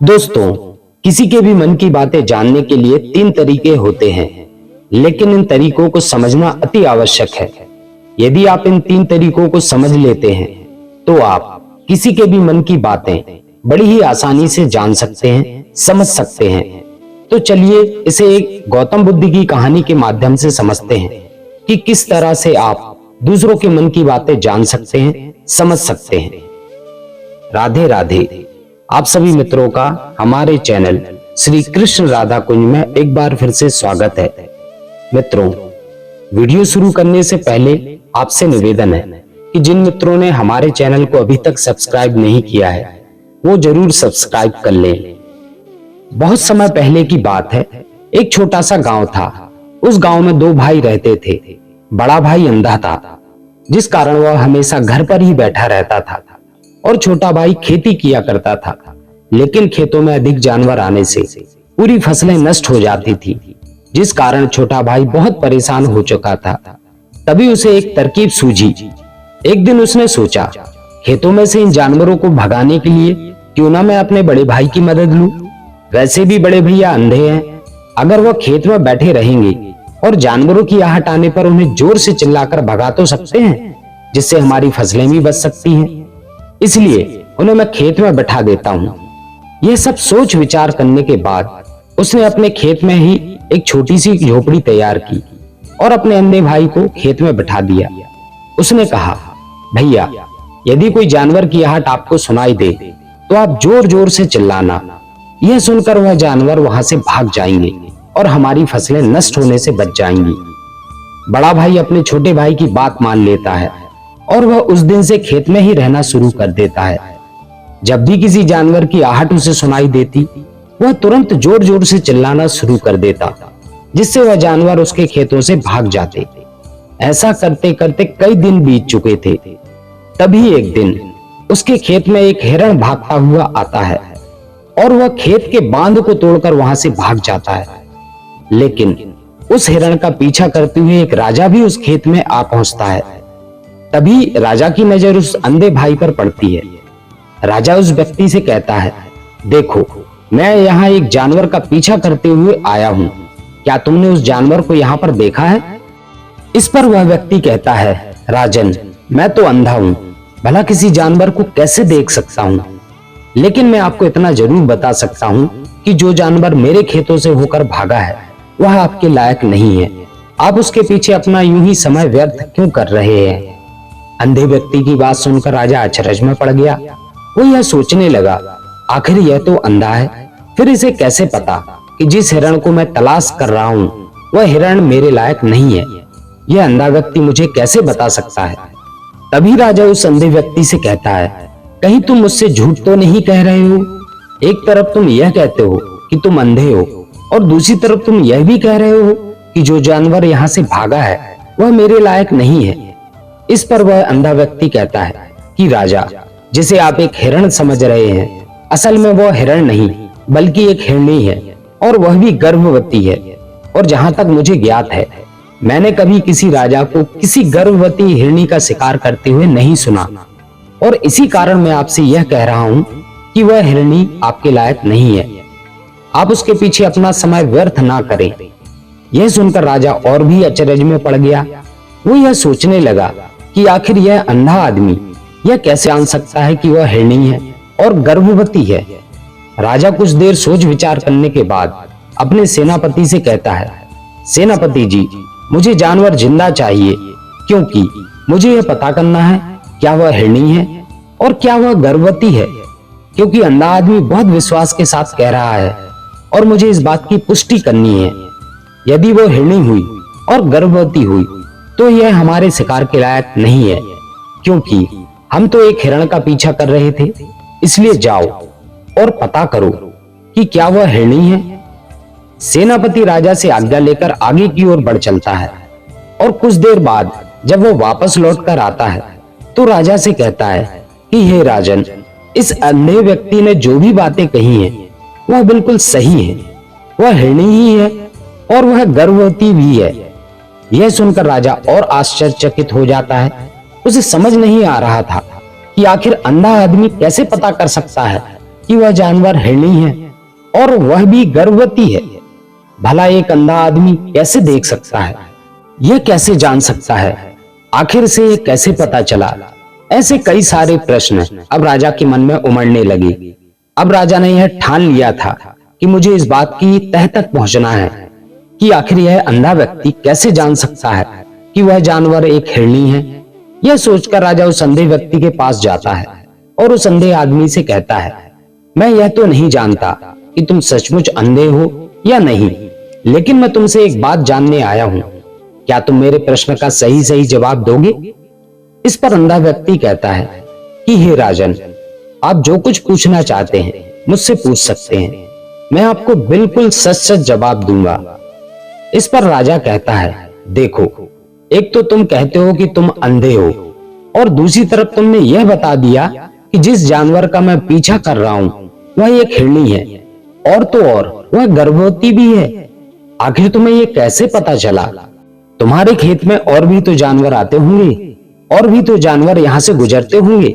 दोस्तों, किसी के भी मन की बातें जानने के लिए 3 तरीके होते हैं, लेकिन इन तरीकों को समझना अति आवश्यक है। यदि आप इन 3 तरीकों को समझ लेते हैं, तो आप किसी के भी मन की बातें बड़ी ही आसानी से जान सकते हैं, समझ सकते हैं। तो चलिए इसे एक गौतम बुद्ध की कहानी के माध्यम से समझते हैं कि किस तरह से आप दूसरों के मन की बातें जान सकते हैं, समझ सकते हैं। राधे राधे। आप सभी मित्रों का हमारे चैनल श्री कृष्ण राधा कुंज में एक बार फिर से स्वागत है। मित्रों, वीडियो शुरू करने से पहले आपसे निवेदन है कि जिन मित्रों ने हमारे चैनल को अभी तक सब्सक्राइब नहीं किया है, वो जरूर सब्सक्राइब कर लें। बहुत समय पहले की बात है, एक छोटा सा गांव था। उस गांव में 2 भाई रहते थे। बड़ा भाई अंधा था, जिस कारण वह हमेशा घर पर ही बैठा रहता था, और छोटा भाई खेती किया करता था। लेकिन खेतों में अधिक जानवर आने से पूरी फसलें नष्ट हो जाती थी, जिस कारण छोटा भाई बहुत परेशान हो चुका था। तभी उसे एक तरकीब सूझी। एक दिन उसने सोचा, खेतों में से इन जानवरों को भगाने के लिए क्यों ना मैं अपने बड़े भाई की मदद लूं। वैसे भी बड़े भैया अंधे हैं, अगर वह खेत में बैठे रहेंगे और जानवरों की आहट आने पर उन्हें जोर से चिल्लाकर भगा तो सकते हैं, जिससे हमारी फसलें भी बच सकती हैं। इसलिए उन्हें मैं खेत में बैठा देता हूं। यह सब सोच विचार करने के बाद उसने अपने खेत में ही एक छोटी सी झोपड़ी तैयार की और अपने अंधे भाई को खेत में बैठा दिया। उसने कहा, भैया, यदि कोई जानवर की आहट आपको सुनाई दे तो आप जोर जोर से चिल्लाना। यह सुनकर वह जानवर वहां से भाग जाएंगे और हमारी फसलें नष्ट होने से बच जाएंगी। बड़ा भाई अपने छोटे भाई की बात मान लेता है और वह उस दिन से खेत में ही रहना शुरू कर देता है। जब भी किसी जानवर की आहट उसे सुनाई देती, वह तुरंत जोर जोर से चिल्लाना शुरू कर देता, जिससे वह जानवर उसके खेतों से भाग जाते। ऐसा करते करते कई दिन बीत चुके थे। तभी एक दिन उसके खेत में एक हिरण भागता हुआ आता है और वह खेत के बांध को तोड़कर वहां से भाग जाता है। लेकिन उस हिरण का पीछा करते हुए एक राजा भी उस खेत में आ पहुंचता है। तभी राजा की नजर उस अंधे भाई पर पड़ती है। राजा उस व्यक्ति से कहता है, देखो, मैं यहाँ एक जानवर का पीछा करते हुए आया हूँ। क्या तुमने उस जानवर को यहाँ पर देखा है? इस पर वह व्यक्ति कहता है, राजन, मैं तो अंधा हूँ, भला किसी जानवर को कैसे देख सकता हूँ। लेकिन मैं आपको इतना जरूर बता सकता हूँ कि जो जानवर मेरे खेतों से होकर भागा है, वह आपके लायक नहीं है। आप उसके पीछे अपना यूं ही समय व्यर्थ क्यों कर रहे हैं? अंधे व्यक्ति की बात सुनकर राजा अचरज में पड़ गया। वो यह सोचने लगा, आखिर यह तो अंधा है, फिर इसे कैसे पता कि जिस हिरण को मैं तलाश कर रहा हूँ वह हिरण मेरे लायक नहीं है? यह अंधा व्यक्ति मुझे कैसे बता सकता है? तभी राजा उस अंधे व्यक्ति से कहता है, कहीं तुम मुझसे झूठ तो नहीं कह रहे हो? एक तरफ तुम यह कहते हो कि तुम अंधे हो और दूसरी तरफ तुम यह भी कह रहे हो कि जो जानवर यहाँ से भागा है वह मेरे लायक नहीं है। इस पर वह अंधा व्यक्ति कहता है कि राजा, जिसे आप एक हिरण समझ रहे हैं, असल में वह हिरण नहीं बल्कि एक हिरणी है, और वह भी गर्भवती है। और जहां तक मुझे ज्ञात है, मैंने कभी किसी राजा को किसी गर्भवती हिरणी का शिकार करते हुए नहीं सुना, और इसी कारण मैं आपसे यह कह रहा हूं कि वह हिरणी आपके लायक नहीं है। आप उसके पीछे अपना समय व्यर्थ ना करें। यह सुनकर राजा और भी अचरज में पड़ गया। वो यह सोचने लगा कि आखिर यह अंधा आदमी यह कैसे जान सकता है कि वह हिरणी है और गर्भवती है। राजा कुछ देर सोच विचार करने के बाद अपने सेनापति से कहता है, सेनापति जी, मुझे जानवर जिंदा चाहिए, क्योंकि मुझे यह पता करना है क्या वह हिरणी है और क्या वह गर्भवती है। क्योंकि अंधा आदमी बहुत विश्वास के साथ कह रहा है और मुझे इस बात की पुष्टि करनी है। यदि वो हिरणी हुई और गर्भवती हुई तो यह हमारे शिकार के लायक नहीं है, क्योंकि हम तो एक हिरण का पीछा कर रहे थे। इसलिए जाओ और पता करो कि क्या वह हिरणी है। सेनापति राजा से आज्ञा लेकर आगे की ओर बढ़ चलता है, और कुछ देर बाद जब वह वापस लौटकर आता है तो राजा से कहता है कि हे राजन, इस अंधे व्यक्ति ने जो भी बातें कही हैं वह बिल्कुल सही है। वह हिरणी ही है और वह गर्भवती भी है। यह सुनकर राजा और आश्चर्यचकित हो जाता है। उसे समझ नहीं आ रहा था कि आखिर अंधा आदमी कैसे पता कर सकता है कि वह जानवर हिरनी है और वह भी गर्भवती है। भला एक अंधा आदमी कैसे देख सकता है? यह कैसे जान सकता है? आखिर से ये कैसे पता चला? ऐसे कई सारे प्रश्न अब राजा के मन में उमड़ने लगे। अब राजा ने यह ठान लिया था कि मुझे इस बात की तह तक पहुंचना है कि आखिर यह अंधा व्यक्ति कैसे जान सकता है कि वह जानवर एक हिरनी है। यह सोचकर राजा उस अंधे व्यक्ति के पास जाता है और उस अंधे आदमी से कहता है, मैं यह तो नहीं जानता कि तुम सचमुच अंधे हो या नहीं, लेकिन मैं तुमसे एक बात जानने आया हूं। क्या तुम मेरे प्रश्न का सही सही जवाब दोगे? इस पर अंधा व्यक्ति कहता है कि हे राजन, आप जो कुछ पूछना चाहते हैं मुझसे पूछ सकते हैं, मैं आपको बिल्कुल सच सच जवाब दूंगा। इस पर राजा कहता है, देखो, एक तो तुम कहते हो कि तुम अंधे हो और दूसरी तरफ तुमने यह बता दिया कि जिस जानवर का मैं पीछा कर रहा हूं वह एक हिरनी है, और तो और वह गर्भवती भी है। आखिर तुम्हें यह कैसे पता चला? तुम्हारे खेत में और भी तो जानवर आते होंगे, और भी तो जानवर यहां से गुजरते होंगे,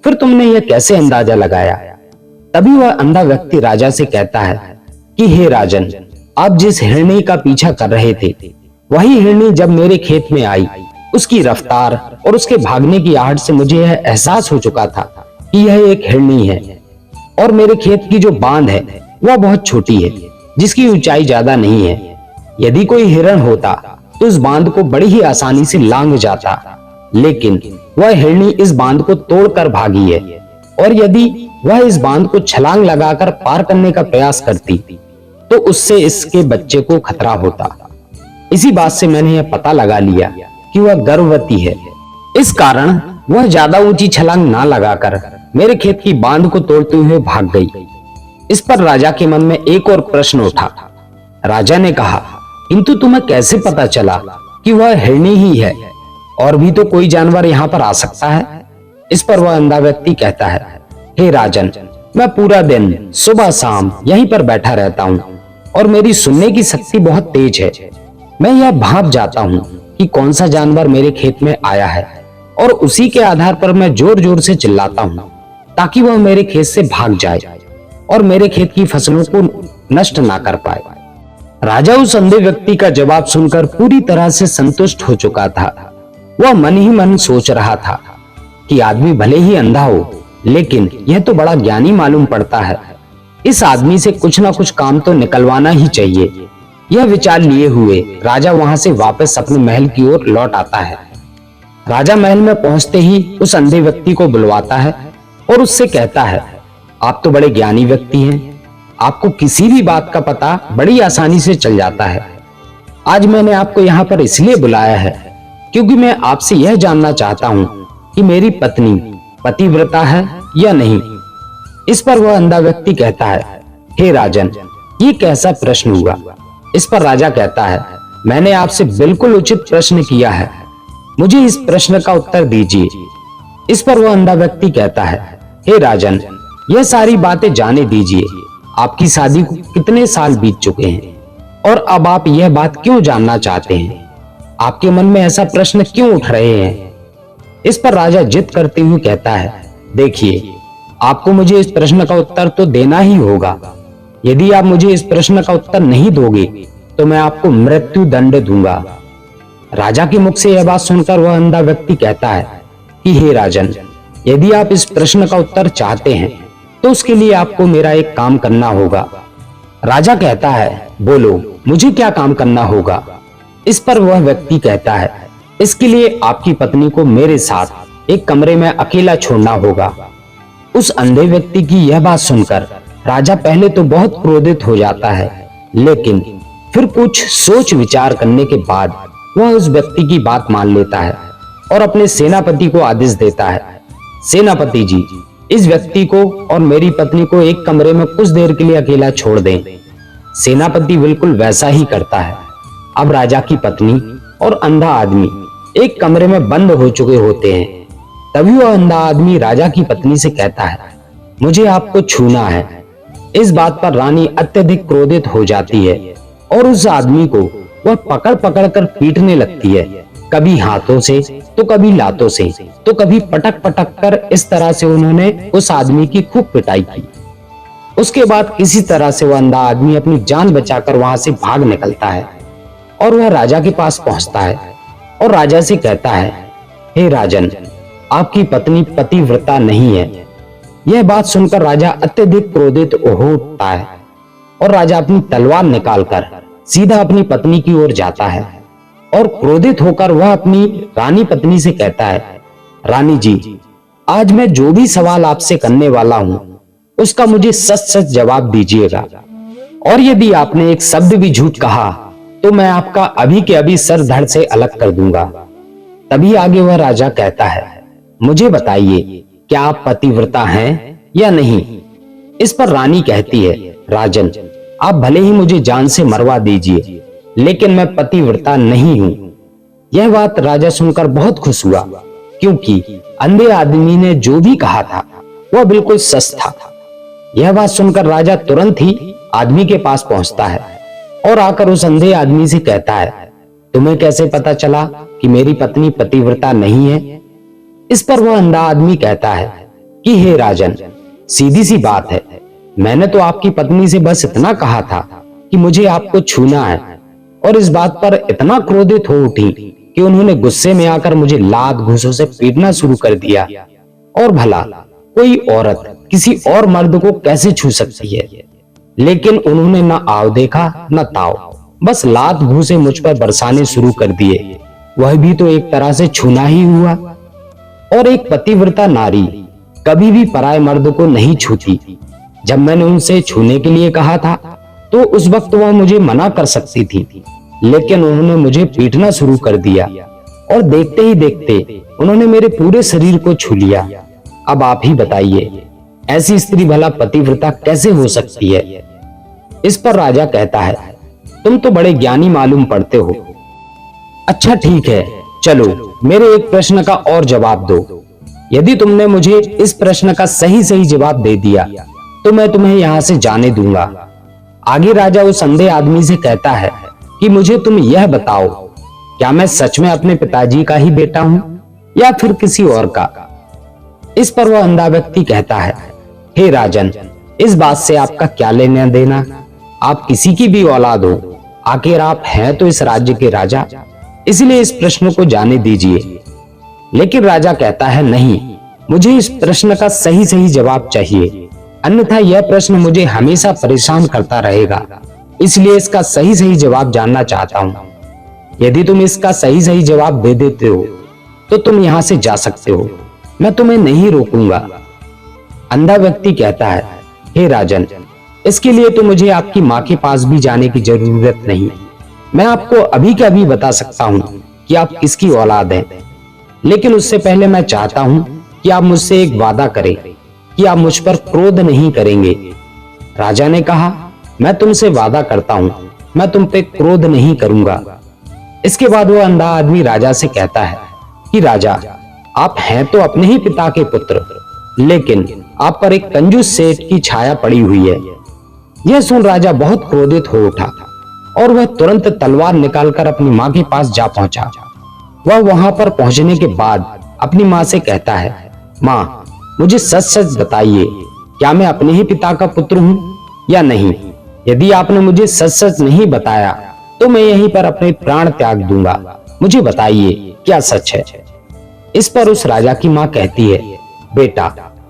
फिर तुमने यह कैसे अंदाजा लगाया? तभी वह अंधा व्यक्ति राजा से कहता है कि हे राजन, आप जिस हिरनी का पीछा कर रहे थे वही हिरनी जब मेरे खेत में आई, उसकी रफ्तार और उसके भागने की आहट से मुझे यह एहसास हो चुका था कि यह एक हिरनी है। और मेरे खेत की जो बांध है वह बहुत छोटी है, जिसकी ऊंचाई ज्यादा नहीं है। यदि कोई हिरण होता तो उस बांध को बड़ी ही आसानी से लांघ जाता, लेकिन वह हिरनी इस बांध को तोड़कर भागी है, और यदि वह इस बांध को छलांग लगाकर पार करने का प्रयास करती तो उससे इसके बच्चे को खतरा होता। इसी बात से मैंने यह पता लगा लिया कि वह गर्भवती है। इस कारण वह ज्यादा ऊंची छलांग ना लगाकर मेरे खेत की बांध को तोड़ते हुए भाग गई। इस पर राजा के मन में एक और प्रश्न उठा। राजा ने कहा, किंतु तुम्हें कैसे पता चला कि वह हिरनी ही है? और भी तो कोई जानवर यहाँ पर आ सकता है। इस पर वह अंधा व्यक्ति कहता है, हे राजन, मैं पूरा दिन सुबह शाम यहीं पर बैठा रहता हूँ और मेरी सुनने की शक्ति बहुत तेज है। मैं यह भांप जाता हूँ कि कौन सा जानवर मेरे खेत में आया है, और उसी के आधार पर मैं जोर जोर से चिल्लाता हूँ ताकि वह मेरे खेत से भाग जाए और मेरे खेत की फसलों को नष्ट ना कर पाए। राजा उस अंधे व्यक्ति का जवाब सुनकर पूरी तरह से संतुष्ट हो चुका था। वह मन ही मन सोच रहा था कि आदमी भले ही अंधा हो, लेकिन यह तो बड़ा ज्ञानी मालूम पड़ता है। इस आदमी से कुछ ना कुछ काम तो निकलवाना ही चाहिए। यह विचार लिए हुए राजा वहां से वापस अपने महल की ओर लौट आता है। राजा महल में पहुंचते ही उस अंधे व्यक्ति को बुलवाता है और उससे कहता है, आप तो बड़े ज्ञानी व्यक्ति हैं, आपको किसी भी बात का पता बड़ी आसानी से चल जाता है। आज मैंने आपको यहाँ पर इसलिए बुलाया है क्योंकि मैं आपसे यह जानना चाहता हूँ कि मेरी पत्नी पतिव्रता है या नहीं। इस पर वह अंधा व्यक्ति कहता है, हे राजन, ये कैसा प्रश्न हुआ? इस पर राजा कहता है, मैंने आपसे बिल्कुल उचित प्रश्न किया है, मुझे इस प्रश्न का उत्तर दीजिए। इस पर वह अंधा व्यक्ति कहता है, हे राजन, यह सारी बातें जाने दीजिए। आपकी शादी को कितने साल बीत चुके हैं और अब आप यह बात क्यों जानना चाहते हैं? आपके मन में ऐसा प्रश्न क्यों उठ रहे हैं? इस पर राजा जिद करते हुए कहता है, देखिए, आपको मुझे इस प्रश्न का उत्तर तो देना ही होगा। यदि आप मुझे इस प्रश्न का उत्तर नहीं दोगे तो मैं आपको मृत्यु दंड दूंगा। राजा के मुख से यह बात सुनकर वह अंधा व्यक्ति कहता है कि हे राजन, यदि आप इस प्रश्न का उत्तर चाहते हैं तो उसके लिए आपको मेरा एक काम करना होगा। राजा कहता है, बोलो, मुझे क्या काम करना होगा? इस पर वह व्यक्ति कहता है, इसके लिए आपकी पत्नी को मेरे साथ एक कमरे में अकेला छोड़ना होगा। उस अंधे व्यक्ति की यह बात सुनकर राजा पहले तो बहुत क्रोधित हो जाता है, लेकिन फिर कुछ सोच विचार करने के बाद वह उस व्यक्ति की बात मान लेता है और अपने सेनापति को आदेश देता है, सेनापति जी, इस व्यक्ति को और मेरी पत्नी को एक कमरे में कुछ देर के लिए अकेला छोड़ दें। सेनापति बिल्कुल वैसा ही करता है। अब राजा की पत्नी और अंधा आदमी एक कमरे में बंद हो चुके होते हैं। तभी वह अंधा आदमी राजा की पत्नी से कहता है, मुझे आपको छूना है। इस बात पर रानी अत्यधिक क्रोधित हो जाती है और उस आदमी को वह पकड़ पकड़ कर पीटने लगती है, कभी हाथों से तो कभी लातों से तो कभी पटक पटक कर। इस तरह से उन्होंने उस आदमी की खूब पिटाई की। उसके बाद किसी तरह से वह अंधा आदमी अपनी जान बचाकर वहां से भाग निकलता है और वह राजा के पास पहुंचता है और राजा से कहता है, हे राजन, आपकी पत्नी पतिव्रता नहीं है। यह बात सुनकर राजा अत्यधिक क्रोधित हो उठता है और राजा अपनी तलवार निकालकर सीधा अपनी पत्नी की ओर जाता है और क्रोधित होकर वह अपनी रानी पत्नी से कहता है, रानी जी, आज मैं जो भी सवाल आपसे करने वाला हूं उसका मुझे सच सच जवाब दीजिएगा, और यदि आपने एक शब्द भी झूठ कहा तो मैं आपका अभी के अभी सर धड़ से अलग कर दूंगा। तभी आगे वह राजा कहता है, मुझे बताइए, क्या आप पतिव्रता हैं या नहीं? इस पर रानी कहती है, राजन, आप भले ही मुझे जान से मरवा दीजिए, लेकिन मैं पतिव्रता नहीं हूं। यह बात राजा सुनकर बहुत खुश हुआ, क्योंकि अंधे आदमी ने जो भी कहा था वह बिल्कुल सच था। यह बात सुनकर राजा तुरंत ही आदमी के पास पहुंचता है और आकर उस अंधे आदमी से कहता है, तुम्हें कैसे पता चला कि मेरी पत्नी पतिव्रता नहीं है? इस पर वह अंधा आदमी कहता है कि हे राजन, सीधी सी बात है, मैंने तो आपकी पत्नी से बस इतना कहा था कि मुझे आपको छूना है, और इस बात पर इतना क्रोधित हो उठी कि उन्होंने गुस्से में आकर मुझे लात घूंसों से पीटना शुरू कर दिया। और भला कोई औरत किसी और मर्द को कैसे छू सकती है? लेकिन उन्होंने न आव देखा न ताव, बस लात घूंसे मुझ पर बरसाने शुरू कर दिए। वह भी तो एक तरह से छूना ही हुआ। और एक पतिव्रता नारी कभी भी पराये मर्द को नहीं छूती। जब मैंने उनसे छूने के लिए कहा था तो उस वक्त वह मुझे मना कर सकती थी, लेकिन उन्होंने मुझे पीटना शुरू कर दिया और देखते ही देखते उन्होंने मेरे पूरे शरीर को छू लिया। अब आप ही बताइए, ऐसी स्त्री भला पतिव्रता कैसे हो सकती है? इस पर राजा कहता है, तुम तो बड़े ज्ञानी मालूम पड़ते हो। अच्छा ठीक है, चलो मेरे एक प्रश्न का और जवाब दो। यदि तुमने मुझे इस प्रश्न का सही सही जवाब दे दिया तो मैं तुम्हें यहाँ से जाने दूंगा। आगे राजा उस अंधे आदमी से कहता है कि मुझे तुम यह बताओ, क्या मैं सच में अपने पिताजी का ही बेटा हूं या फिर किसी और का? इस पर वह अंधा व्यक्ति कहता है, हे राजन, इस बात से आपका क्या लेना देना? आप किसी की भी औलाद हो, आखिर आप हैं तो इस राज्य के राजा, इसलिए इस प्रश्न को जाने दीजिए। लेकिन राजा कहता है, नहीं, मुझे इस प्रश्न का सही सही जवाब चाहिए, अन्यथा यह प्रश्न मुझे हमेशा परेशान करता रहेगा, इसलिए इसका सही सही जवाब जानना चाहता हूँ। यदि तुम इसका सही सही जवाब दे देते हो तो तुम यहाँ से जा सकते हो, मैं तुम्हें नहीं रोकूंगा। अंधा व्यक्ति कहता है, हे राजन, इसके लिए तो मुझे आपकी माँ के पास भी जाने की जरूरत नहीं। मैं आपको अभी के अभी बता सकता हूँ कि आप किसकी औलाद हैं, लेकिन उससे पहले मैं चाहता हूँ कि आप मुझसे एक वादा करें कि आप मुझ पर क्रोध नहीं करेंगे। राजा ने कहा, मैं तुमसे वादा करता हूँ, मैं तुम पे क्रोध नहीं करूंगा। इसके बाद वह अंधा आदमी राजा से कहता है कि राजा, आप हैं तो अपने ही पिता के पुत्र, लेकिन आप पर एक कंजूस सेठ की छाया पड़ी हुई है। यह सुन राजा बहुत क्रोधित हो उठा और वह तुरंत तलवार निकालकर अपनी माँ के पास जा पहुंचा। वह वहां पर पहुंचने के बाद अपनी माँ से कहता है, माँ, मुझे सच सच बताइए, क्या मैं अपने ही पिता का पुत्र हूँ या नहीं? यदि आपने मुझे सच सच नहीं बताया तो मैं यहीं पर अपने प्राण त्याग दूंगा। मुझे बताइए, क्या सच है? इस पर उस राजा की माँ कहती है, बेटा,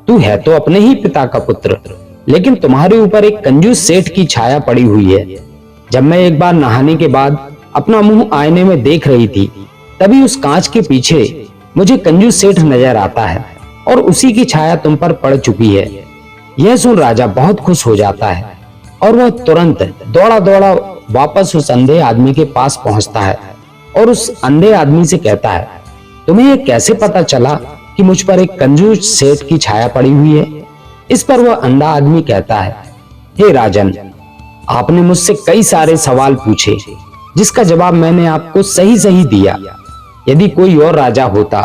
तू है तो अपने ही पिता का पुत्र, लेकिन तुम्हारे ऊपर एक कंजूस सेठ की छाया पड़ी हुई है। जब मैं एक बार नहाने के बाद अपना मुंह आईने में देख रही थी, तभी उस कांच के पीछे मुझे कंजूस सेठ नजर आता है और उसी की छाया तुम पर पड़ चुकी है। यह सुन राजा बहुत खुश हो जाता है और वह तुरंत दौड़ा दौड़ा वापस उस अंधे आदमी के पास पहुंचता है और उस अंधे आदमी से कहता है, तुम्हें यह कैसे पता चला कि मुझ पर एक कंजूस सेठ की छाया पड़ी हुई है? इस पर वह अंधा आदमी कहता है, हे राजन, आपने मुझसे कई सारे सवाल पूछे जिसका जवाब मैंने आपको सही सही दिया। यदि कोई और राजा होता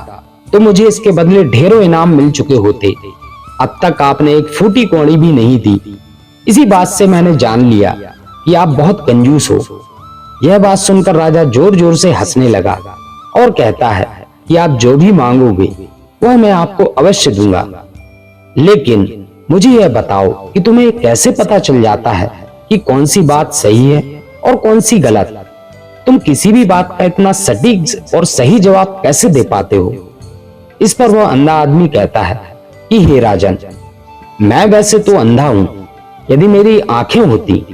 तो मुझे इसके बदले ढेरों इनाम मिल चुके होते। अब तक आपने एक फूटी कौड़ी भी नहीं दी। इसी बात से मैंने जान लिया कि आप बहुत कंजूस हो। यह बात सुनकर राजा जोर जोर से हंसने लगा और कहता है कि आप जो भी मांगोगे वह मैं आपको अवश्य दूंगा, लेकिन मुझे यह बताओ कि तुम्हें कैसे पता चल जाता है कि कौन सी बात सही है और कौन सी गलत? तुम किसी भी बात का इतना सटीक और सही जवाब कैसे दे पाते हो? इस पर वह अंधा आदमी कहता है कि हे राजन, मैं वैसे तो अंधा हूं। यदि मेरी आंखें होती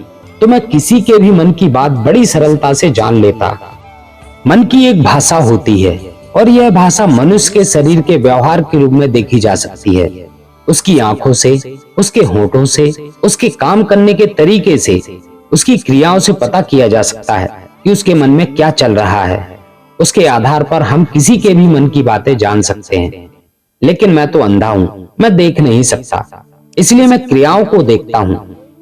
तो मैं किसी के भी मन की बात बड़ी सरलता से जान लेता। मन की एक भाषा होती है और यह भाषा मनुष्य के शरीर के व्यवहार के रूप में देखी जा सकती है। उसकी आंखों से, उसके होठों से, उसके काम करने के तरीके से, उसकी क्रियाओं से पता किया जा सकता है कि उसके मन में क्या चल रहा है। उसके आधार पर हम किसी के भी मन की बातें जान सकते हैं। लेकिन मैं तो अंधा हूं, मैं देख नहीं सकता, इसलिए मैं क्रियाओं को देखता हूं।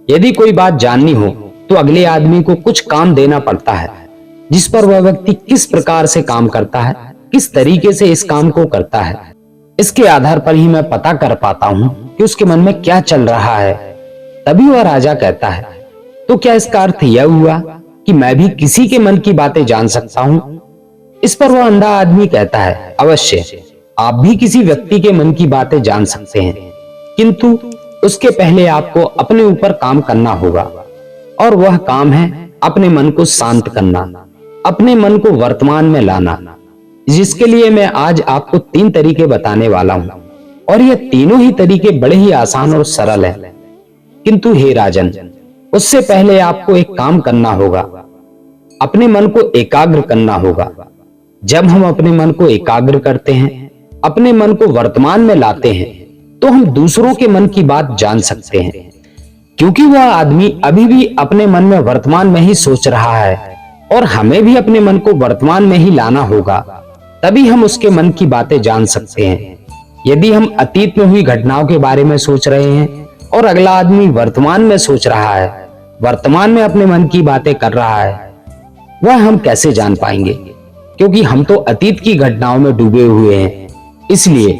यदि कोई बात जाननी हो तो अगले आदमी को कुछ काम देना पड़ता है, जिस पर वह व्यक्ति किस प्रकार से काम करता है, किस तरीके से इस काम को करता है, इसके आधार पर ही मैं पता कर पाता हूं कि उसके मन में क्या चल रहा है। तभी वह राजा कहता है, तो क्या इसका अर्थ यह हुआ कि मैं भी किसी के मन की बातें जान सकता हूं? इस पर वह अंधा आदमी कहता है, अवश्य, आप भी किसी व्यक्ति के मन की बातें जान सकते हैं, किंतु उसके पहले आपको अपने ऊपर काम करना होगा। और वह काम है अपने मन को शांत करना, अपने मन को वर्तमान में लाना, जिसके लिए मैं आज आपको 3 तरीके बताने वाला हूं। और ये तीनों ही तरीके बड़े ही आसान और सरल हैं। किंतु हे राजन, उससे पहले आपको एक काम करना होगा, अपने मन को एकाग्र करना होगा। जब हम अपने मन को एकाग्र करते हैं, अपने मन को वर्तमान में लाते हैं, तो हम दूसरों के मन की बात जान सकते हैं, क्योंकि वह आदमी अभी भी अपने मन में वर्तमान में ही सोच रहा है और हमें भी अपने मन को वर्तमान में ही लाना होगा, तभी हम उसके मन की बातें जान सकते हैं। यदि हम अतीत में हुई घटनाओं के बारे में सोच रहे हैं और अगला आदमी वर्तमान में सोच रहा है, वर्तमान में अपने मन की बातें कर रहा है, वह हम कैसे जान पाएंगे? क्योंकि हम तो अतीत की घटनाओं में डूबे हुए हैं। इसलिए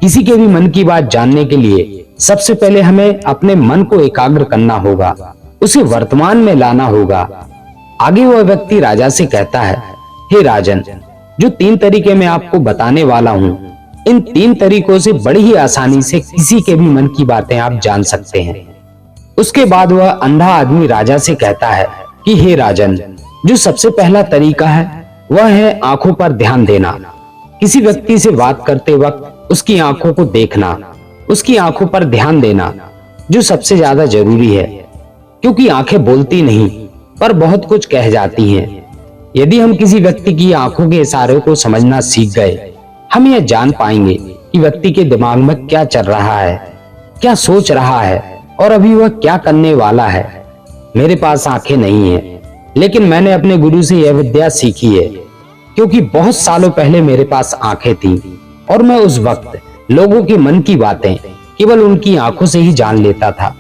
किसी के भी मन की बात जानने के लिए सबसे पहले हमें अपने मन को एकाग्र करना होगा, उसे वर्तमान में लाना होगा। आगे वह व्यक्ति राजा से कहता है, हे राजन, जो 3 तरीके मैं आपको बताने वाला हूं, इन 3 तरीकों से बड़ी ही आसानी से किसी के भी मन की बातें आप जान सकते हैं। उसके बाद वह अंधा आदमी राजा से कहता है कि हे राजन, जो सबसे पहला तरीका है वह है आंखों पर ध्यान देना। किसी व्यक्ति से बात करते वक्त उसकी आंखों को देखना, उसकी आंखों पर ध्यान देना, जो सबसे ज्यादा जरूरी है, क्योंकि आंखें बोलती नहीं पर बहुत कुछ कह जाती हैं। यदि हम किसी व्यक्ति की आंखों के इशारे को समझना सीख गए, हम यह जान पाएंगे कि व्यक्ति के दिमाग में क्या चल रहा है, क्या सोच रहा है और अभी वह क्या करने वाला है। मेरे पास आंखें नहीं है, लेकिन मैंने अपने गुरु से यह विद्या सीखी है, क्योंकि बहुत सालों पहले मेरे पास आंखें थीं और मैं उस वक्त लोगों के मन की बातें केवल उनकी आंखों से ही जान लेता था।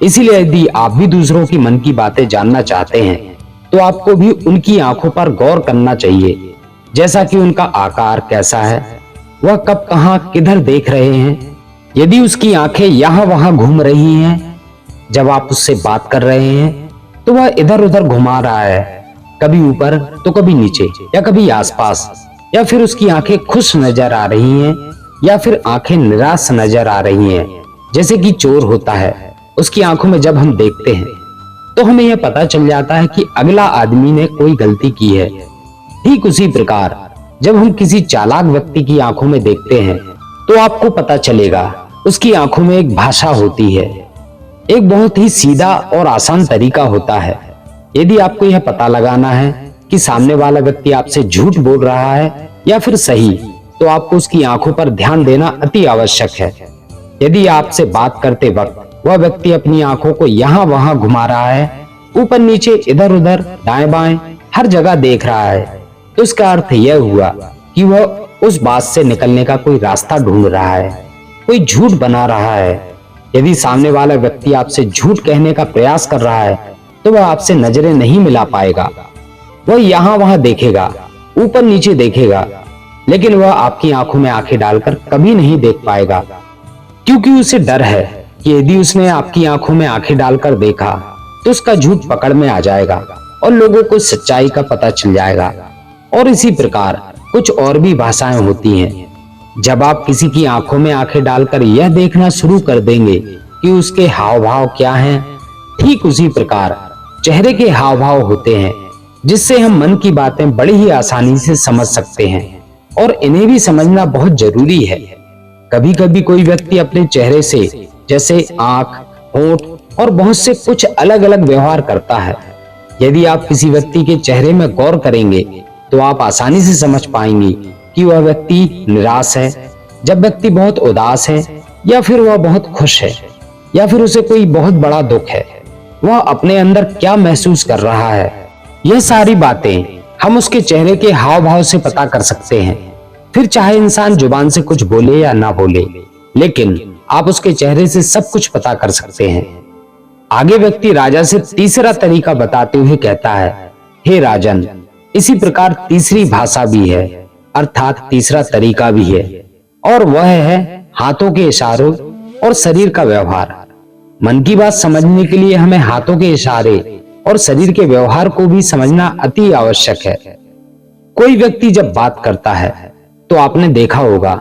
इसीलिए यदि आप भी दूसरों की मन की बातें जानना चाहते हैं तो आपको भी उनकी आंखों पर गौर करना चाहिए, जैसा कि उनका आकार कैसा है, वह कब कहां किधर देख रहे हैं। यदि उसकी आंखें यहां वहां घूम रही हैं, जब आप उससे बात कर रहे हैं तो वह इधर उधर घुमा रहा है, कभी ऊपर तो कभी नीचे या कभी आसपास, या फिर उसकी आंखें खुश नजर आ रही हैं या फिर आंखें निराश नजर आ रही हैं, जैसे कि चोर होता है। उसकी आंखों में जब हम देखते हैं तो हमें यह पता चल जाता है कि अगला आदमी ने कोई गलती की है। ठीक उसी प्रकार जब हम किसी चालाक व्यक्ति की आंखों में देखते हैं तो आपको पता चलेगा उसकी आंखों में एक भाषा होती है। एक बहुत ही सीधा और आसान तरीका होता है। यदि आपको यह पता लगाना है कि सामने वाला व्यक्ति आपसे झूठ बोल रहा है या फिर सही, तो आपको उसकी आंखों पर ध्यान देना अति आवश्यक है। यदि आपसे बात करते वक्त वह व्यक्ति अपनी आंखों को यहाँ वहां घुमा रहा है, ऊपर नीचे इधर उधर दाएं बाएं हर जगह देख रहा है, तो इसका अर्थ यह हुआ कि वह उस बात से निकलने का कोई रास्ता ढूंढ रहा है, कोई झूठ बना रहा है। यदि सामने वाला व्यक्ति आपसे झूठ कहने का प्रयास कर रहा है तो वह आपसे नजरें नहीं मिला पाएगा। वह यहाँ वहां देखेगा, ऊपर नीचे देखेगा, लेकिन वह आपकी आंखों में आंखें डालकर कभी नहीं देख पाएगा, क्योंकि उसे डर है कि यदि उसने आपकी आंखों में आंखें डालकर देखा तो उसका झूठ पकड़ में आ जाएगा और लोगों को सच्चाई का पता चल जाएगा। और इसी प्रकार कुछ और भी भाषाएं होती हैं। जब आप किसी की आंखों में आंखें डालकर यह देखना शुरू कर देंगे कि उसके हाव भाव क्या हैं, ठीक उसी प्रकार चेहरे के हाव भाव होते हैं, जिससे हम मन की बातें बड़ी ही आसानी से समझ सकते हैं और इन्हें भी समझना बहुत जरूरी है। कभी कभी कोई व्यक्ति अपने चेहरे से, जैसे आंख, होंठ और बहुत से कुछ अलग अलग व्यवहार करता है। यदि आप किसी व्यक्ति के चेहरे में गौर करेंगे तो आप आसानी से समझ पाएंगे कि वह व्यक्ति निराश है, जब व्यक्ति बहुत उदास है, या फिर वह बहुत खुश है, या फिर उसे कोई बहुत बड़ा दुख है, वह अपने अंदर क्या महसूस कर रहा है। यह सारी बातें हम उसके चेहरे के हाव भाव से पता कर सकते हैं। फिर चाहे इंसान जुबान से कुछ बोले या ना बोले, लेकिन आप उसके चेहरे से सब कुछ पता कर सकते हैं। आगे व्यक्ति राजा से तीसरा तरीका बताते हुए कहता है, हे राजन, इसी प्रकार तीसरी भाषा भी है, अर्थात तीसरा तरीका भी है, और वह है हाथों के इशारों और शरीर का व्यवहार। मन की बात समझने के लिए हमें हाथों के इशारे और शरीर के व्यवहार को भी समझना अति आवश्यक है। कोई व्यक्ति जब बात करता है तो आपने देखा होगा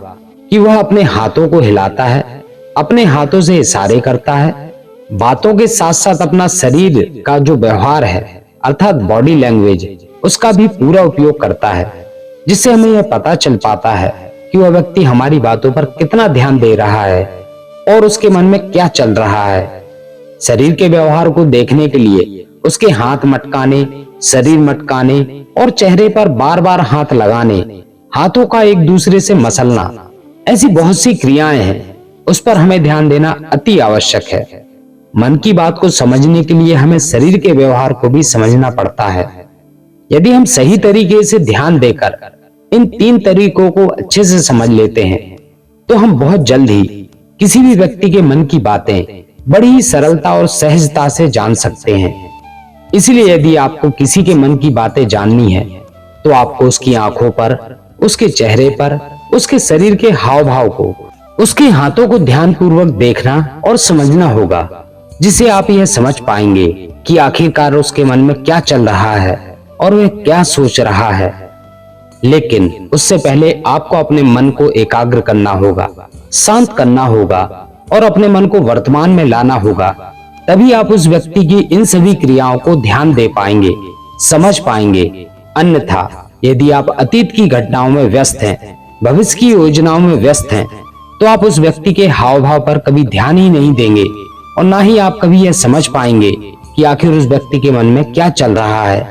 कि वह अपने हाथों को हिलाता है, अपने हाथों से इशारे करता है, बातों के साथ साथ अपना शरीर का जो व्यवहार है अर्थात बॉडी लैंग्वेज, उसका भी पूरा उपयोग करता है, जिससे हमें यह पता चल पाता है कि वह व्यक्ति हमारी बातों पर कितना ध्यान दे रहा है और उसके मन में क्या चल रहा है। शरीर के व्यवहार को देखने के लिए उसके हाथ मटकाने, शरीर मटकाने और चेहरे पर बार बार हाथ लगाने, हाथों का एक दूसरे से मसलना, ऐसी बहुत सी क्रियाएं हैं, उस पर हमें ध्यान देना अति आवश्यक है। मन की बात को समझने के लिए हमें शरीर के व्यवहार को भी समझना पड़ता है। यदि हम सही तरीके से ध्यान देकर इन तीन तरीकों को अच्छे से समझ लेते हैं तो हम बहुत जल्द ही किसी भी व्यक्ति के मन की बातें बड़ी ही सरलता और सहजता से जान सकते हैं। इसलिए यदि आपको किसी के मन की बातें जाननी है तो आपको उसकी आंखों पर, उसके चेहरे पर, उसके शरीर के हाव भाव को, उसके हाथों को ध्यानपूर्वक देखना और समझना होगा, जिससे आप यह समझ पाएंगे कि आखिरकार उसके मन में क्या चल रहा है और वह क्या सोच रहा है। लेकिन उससे पहले आपको अपने मन को एकाग्र करना होगा, शांत करना होगा और अपने मन को वर्तमान में लाना होगा। तभी आप उस व्यक्ति की इन सभी क्रियाओं को ध्यान दे पाएंगे, समझ पाएंगे। अन्यथा यदि आप अतीत की घटनाओं में व्यस्त हैं, भविष्य की योजनाओं में व्यस्त हैं, तो आप उस व्यक्ति के हाव भाव पर कभी ध्यान ही नहीं देंगे और ना ही आप कभी यह समझ पाएंगे कि आखिर उस व्यक्ति के मन में क्या चल रहा है,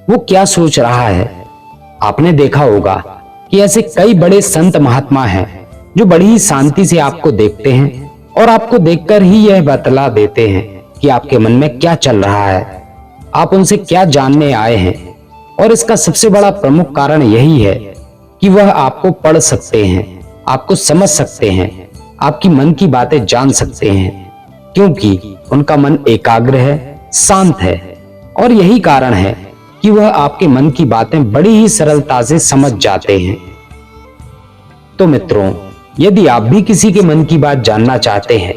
वो क्या सोच रहा है। आपने देखा होगा कि ऐसे कई बड़े संत महात्मा हैं जो बड़ी ही शांति से आपको देखते हैं और आपको देखकर ही यह बतला देते हैं कि आपके मन में क्या चल रहा है, आप उनसे क्या जानने आए हैं। और इसका सबसे बड़ा प्रमुख कारण यही है कि वह आपको पढ़ सकते हैं, आपको समझ सकते हैं, आपकी मन की बातें जान सकते हैं, क्योंकि उनका मन एकाग्र है, शांत है। और यही कारण है कि वह आपके मन की बातें बड़ी ही सरलता से समझ जाते हैं। तो मित्रों, यदि आप भी किसी के मन की बात जानना चाहते हैं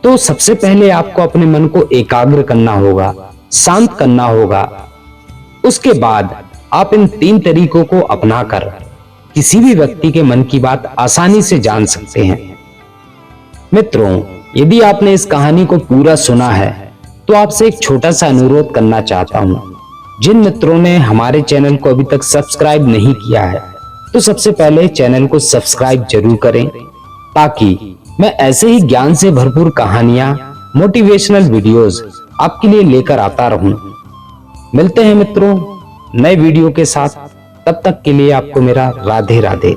तो सबसे पहले आपको अपने मन को एकाग्र करना होगा, शांत करना होगा। उसके बाद आप इन तीन तरीकों को अपनाकर किसी भी व्यक्ति के मन की बात आसानी से जान सकते हैं। मित्रों, यदि आपने इस कहानी को पूरा सुना है तो आपसे एक छोटा सा अनुरोध करना चाहता हूं। जिन मित्रों ने हमारे चैनल को अभी तक सब्सक्राइब नहीं किया है तो सबसे पहले चैनल को सब्सक्राइब जरूर करें, ताकि मैं ऐसे ही ज्ञान से भरपूर कहानियां, मोटिवेशनल वीडियोस आपके लिए लेकर आता रहूं। मिलते हैं मित्रों नए वीडियो के साथ, तब तक के लिए आपको मेरा राधे राधे।